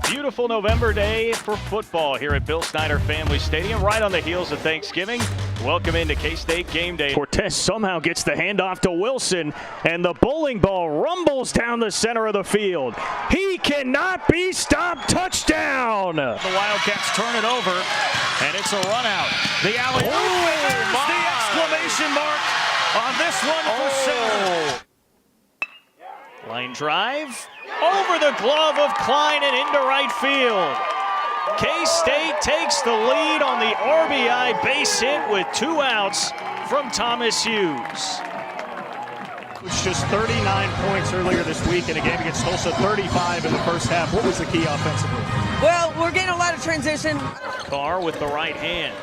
Beautiful November day for football here at Bill Snyder Family Stadium, right on the heels of Thanksgiving. Welcome into K-State game day. Cortez somehow gets the handoff to Wilson, and the bowling ball rumbles down the center of the field. He cannot be stopped. Touchdown! The Wildcats turn it over, and it's a run out. The alley-oop, and there's the exclamation mark on this one for center. Line drive. Over the glove of Klein and into right field. K-State takes the lead on the RBI base hit with 2 outs from Thomas Hughes. It's just 39 points earlier this week in a game against Tulsa, 35 in the first half. What was the key offensively? Well, we're getting a lot of transition. Carr with the right hand.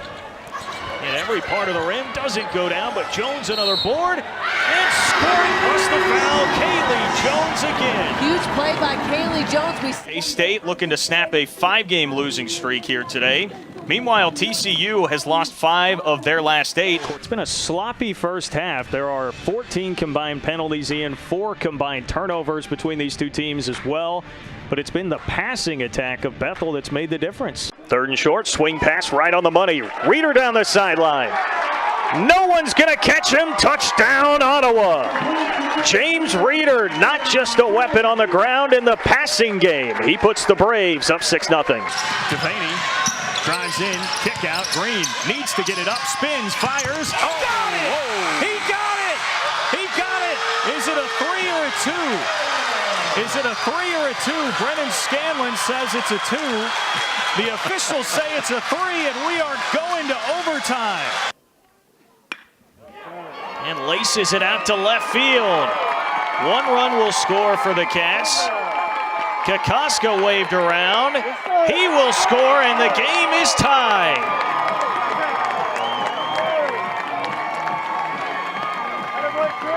And every part of the rim doesn't go down, but Jones another board. And scoring plus the foul, Kaylee Jones again. Huge play by Kaylee Jones. K-State looking to snap a 5-game losing streak here today. Meanwhile, TCU has lost 5 of their last 8. It's been a sloppy first half. There are 14 combined penalties in, 4 combined turnovers between these two teams as well. But it's been the passing attack of Bethel that's made the difference. 3rd and short, swing pass right on the money. Reader down the sideline. No one's going to catch him. Touchdown, Ottawa. James Reader, not just a weapon on the ground in the passing game. He puts the Braves up 6-0. Devaney drives in, kick out. Green needs to get it up, spins, fires. Oh, got it! Whoa. He got it! He got it! Is it a 3 or a 2? Is it a 3 or a 2? Brennan Scanlon says it's a 2. The officials say it's a 3, and we are going to overtime. And laces it out to left field. 1 run will score for the Cats. Kokoska waved around. He will score, and the game is tied.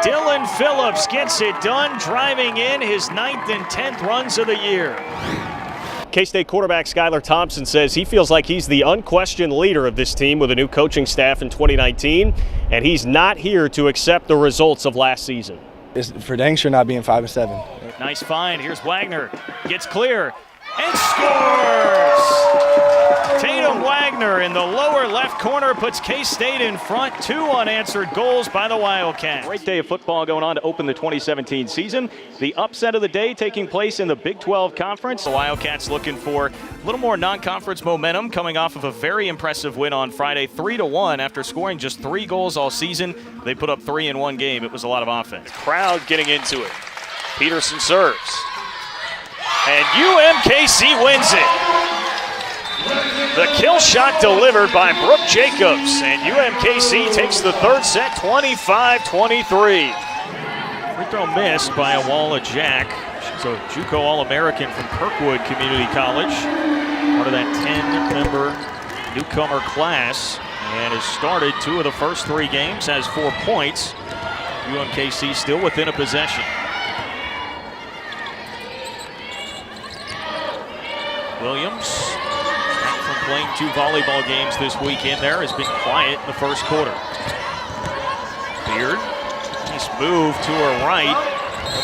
Dylan Phillips gets it done, driving in his 9th and 10th runs of the year. K-State quarterback Skylar Thompson says he feels like he's the unquestioned leader of this team with a new coaching staff in 2019, and he's not here to accept the results of last season. It's for dang sure not being 5-7. Nice find. Here's Wagner. Gets clear and scores! Tatum Wagner in the lower left corner puts K-State in front. 2 unanswered goals by the Wildcats. Great day of football going on to open the 2017 season. The upset of the day taking place in the Big 12 Conference. The Wildcats looking for a little more non-conference momentum coming off of a very impressive win on Friday, 3-1 after scoring just 3 goals all season. They put up 3 in 1 game. It was a lot of offense. Crowd getting into it. Peterson serves. And UMKC wins it. The kill shot delivered by Brooke Jacobs, and UMKC takes the 3rd set, 25-23. Free throw missed by Awala Jack. She's a JUCO All-American from Kirkwood Community College, part of that 10-member newcomer class, and has started 2 of the first 3 games, has 4 points. UMKC still within a possession. Williams, playing 2 volleyball games this weekend there, has been quiet in the first quarter. Beard, nice move to her right.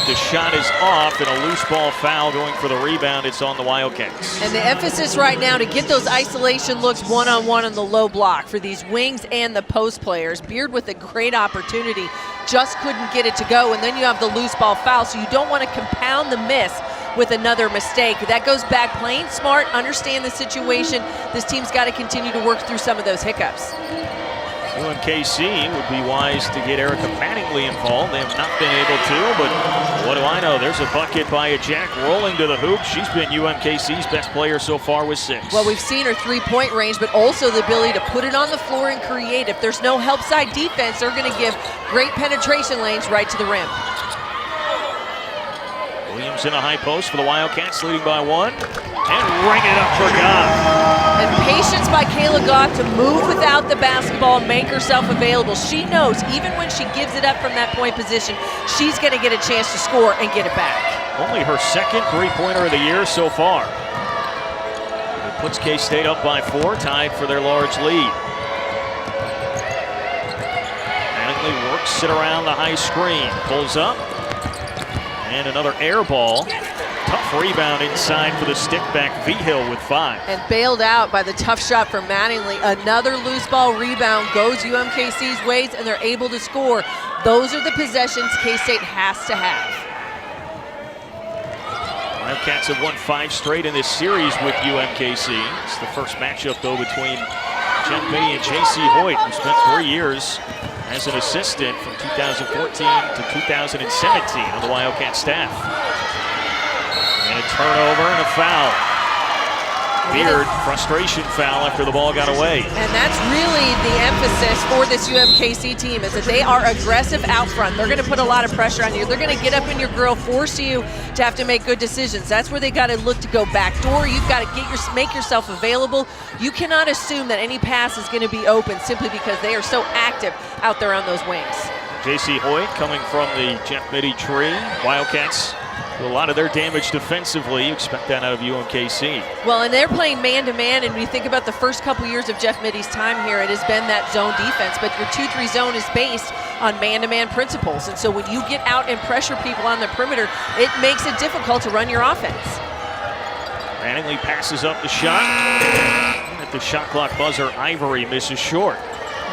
The shot is off, and a loose ball foul going for the rebound. It's on the Wildcats. And the emphasis right now to get those isolation looks one-on-one on the low block for these wings and the post players. Beard with a great opportunity, just couldn't get it to go, and then you have the loose ball foul, so you don't want to compound the miss with another mistake. That goes back playing smart, understand the situation. This team's got to continue to work through some of those hiccups. UMKC would be wise to get Erica Mattingly involved. They have not been able to, but what do I know? There's a bucket by a Jack rolling to the hoop. She's been UMKC's best player so far with 6. Well, we've seen her 3-point range, but also the ability to put it on the floor and create. If there's no help side defense, they're going to give great penetration lanes right to the rim. Williams in a high post for the Wildcats, leading by 1. And ring it up for Goff. And patience by Kayla Goff to move without the basketball and make herself available. She knows even when she gives it up from that point position, she's going to get a chance to score and get it back. Only her 2nd 3-pointer of the year so far. It puts K-State up by 4, tied for their large lead. Mattingly works it around the high screen, pulls up. And another air ball. Tough rebound inside for the stick back. V-Hill with 5. And bailed out by the tough shot from Mattingly. Another loose ball rebound goes UMKC's ways, and they're able to score. Those are the possessions K-State has to have. Wildcats have won 5 straight in this series with UMKC. It's the first matchup, though, between Jeff Mittie and J.C. Hoyt, who spent 3 years as an assistant from 2014 to 2017 on the Wildcat staff. And a turnover and a foul. Beard, frustration foul after the ball got away. And that's really the emphasis for this UMKC team, is that they are aggressive out front. They're going to put a lot of pressure on you. They're going to get up in your grill, force you to have to make good decisions. That's where they got to look to go backdoor. You've got to make yourself available. You cannot assume that any pass is going to be open simply because they are so active out there on those wings. J.C. Hoyt coming from the Jeff Mittie tree. Wildcats do a lot of their damage defensively. You expect that out of UMKC. Well, and they're playing man-to-man, and when you think about the first couple years of Jeff Mittie's time here, it has been that zone defense, but your 2-3 zone is based on man-to-man principles, and so when you get out and pressure people on the perimeter, it makes it difficult to run your offense. Mattingly passes up the shot. At the shot clock buzzer, Ivory misses short.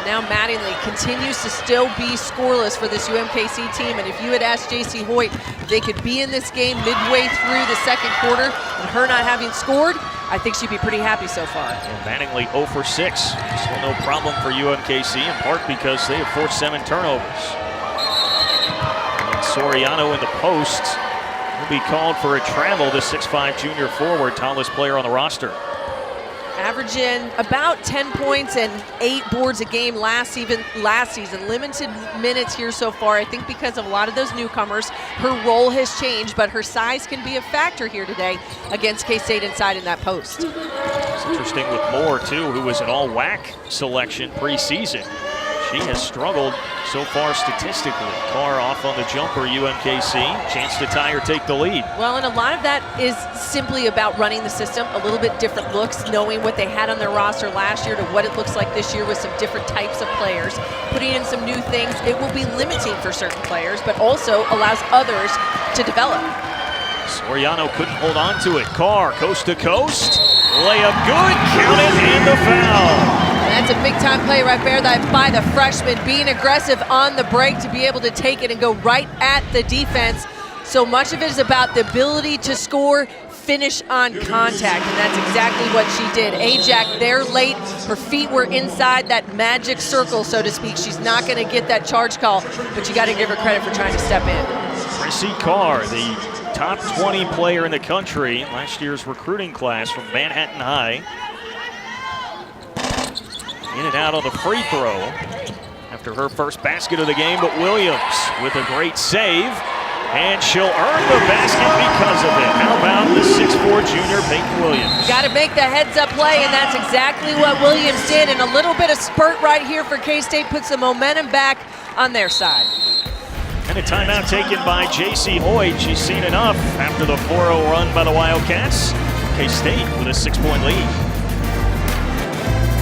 Now Mattingly continues to still be scoreless for this UMKC team, and if you had asked J.C. Hoyt if they could be in this game midway through the second quarter and her not having scored, I think she'd be pretty happy so far. And Mattingly 0 for 6. Still no problem for UMKC, in part because they have forced 7 turnovers. And Soriano in the post will be called for a travel, the 6'5 junior forward, tallest player on the roster. Averaging about 10 points and 8 boards a game last season. Limited minutes here so far, I think because of a lot of those newcomers. Her role has changed, but her size can be a factor here today against K-State inside in that post. It's interesting with Moore, too, who was an all-WAC selection preseason. She has struggled so far statistically. Carr off on the jumper, UMKC. Chance to tie or take the lead. Well, and a lot of that is simply about running the system, a little bit different looks, knowing what they had on their roster last year to what it looks like this year with some different types of players. Putting in some new things, it will be limiting for certain players, but also allows others to develop. Soriano couldn't hold on to it. Carr, coast to coast. Layup good, counted, and the foul. And that's a big-time play right there by the freshman, being aggressive on the break to be able to take it and go right at the defense. So much of it is about the ability to score, finish on contact, and that's exactly what she did. Ajak there late. Her feet were inside that magic circle, so to speak. She's not going to get that charge call, but you got to give her credit for trying to step in. Chrissy Carr, the top 20 player in the country, last year's recruiting class from Manhattan High. In and out on the free throw after her first basket of the game, but Williams with a great save, and she'll earn the basket because of it. How about the 6'4 junior Peyton Williams? Got to make the heads-up play, and that's exactly what Williams did, and a little bit of spurt right here for K-State puts the momentum back on their side. And a timeout taken by J.C. Hoyt. She's seen enough after the 4-0 run by the Wildcats. K-State with a 6-point lead.